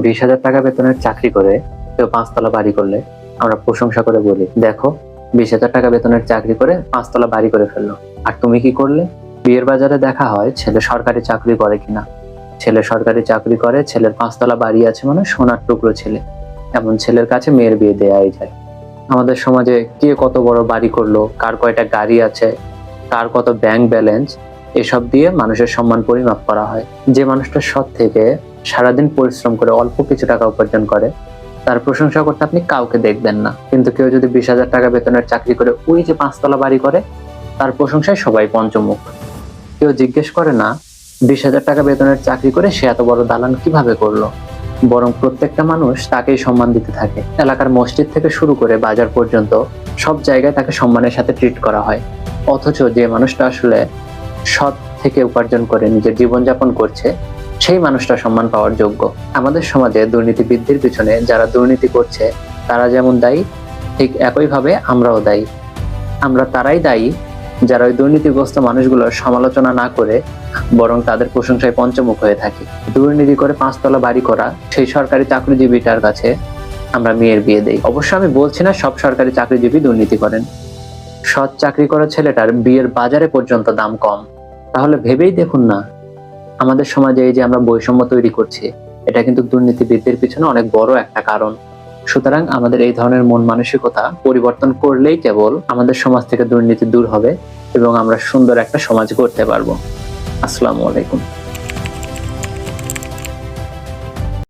20,000 টাকা বেতনের চাকরি করে কেউ 5 তলা বাড়ি করলে আমরা প্রশংসা করে বলি, দেখো 20,000 টাকা বেতনের চাকরি করে 5 তলা বাড়ি করে ফেললো। আর তুমি কি করলে? বিয়ের বাজারে দেখা হয় ছেলে সরকারি চাকরি করে কিনা। ছেলে সরকারি চাকরি করে, ছেলের 5 তলা বাড়ি আছে, মানে সোনার টুকরো ছেলে। এমন ছেলের কাছে মেয়ের বিয়ে দেয়াই যায়। আমাদের সমাজে কে কত বড় বাড়ি করলো, কার কয়টা গাড়ি আছে, কার কত ব্যাংক ব্যালেন্স, এসব দিয়ে মানুষের সম্মান পরিমাপ করা হয়। যে মানুষটা সৎ থেকে সারাদিন পরিশ্রম করে অল্প কিছু টাকা উপার্জন করে, তার প্রশংসা করতে আপনি কাউকে দেখবেন না। কিন্তু কেউ যদি 20,000 টাকা বেতনের চাকরি করে ওই যে 5 তলা বাড়ি করে, তার প্রশংসায় সবাই পঞ্চমুখ। কেউ জিজ্ঞেস করে না 20,000 টাকা বেতনের চাকরি করে সে এত বড় দালান কিভাবে করলো, বরং প্রত্যেকটা মানুষ তাকেই সম্মান দিতে থাকে। এলাকার মসজিদ থেকে শুরু করে বাজার পর্যন্ত সব জায়গায় তাকে সম্মানের সাথে ট্রিট করা হয়। অথচ যে মানুষটা আসলে সৎ থেকে উপার্জন করে নিজের জীবনযাপন করছে, সেই মানুষটা সম্মান পাওয়ার যোগ্য। আমাদের সমাজে দুর্নীতিবিদদের পিছনে যারা দুর্নীতি করছে তারা যেমন দায়ী, ঠিক একইভাবে আমরাও দায়ী। আমরা তারাই দায়ী যারা ওই দুর্নীতিগ্রস্ত মানুষগুলোর সমালোচনা না করে বরং তাদের প্রশংসায় পঞ্চমুখ হয়ে থাকি। দুর্নীতি করে 5 তলা বাড়ি করা সেই সরকারি চাকরিজীবীটার কাছে আমরা মেয়ের বিয়ে দেই। অবশ্য আমি বলছি না সব সরকারি চাকরিজীবী দুর্নীতি করেন। সৎ চাকরি করা ছেলেটার বিয়ের বাজারে পর্যন্ত দাম কম। তাহলে ভেবেই দেখুন না, আমাদের সমাজে এই যে আমরা বৈষম্য তৈরি করছি, এটা কিন্তু দুর্নীতিবিদদের পিছনে অনেক বড় একটা কারণ। সুতরাং আমাদের এই ধরনের মন মানসিকতা পরিবর্তন করলেই কেবল আমাদের সমাজ থেকে দুর্নীতি দূর হবে এবং আমরা সুন্দর একটা সমাজ গড়তে পারবো। আসসালামু আলাইকুম।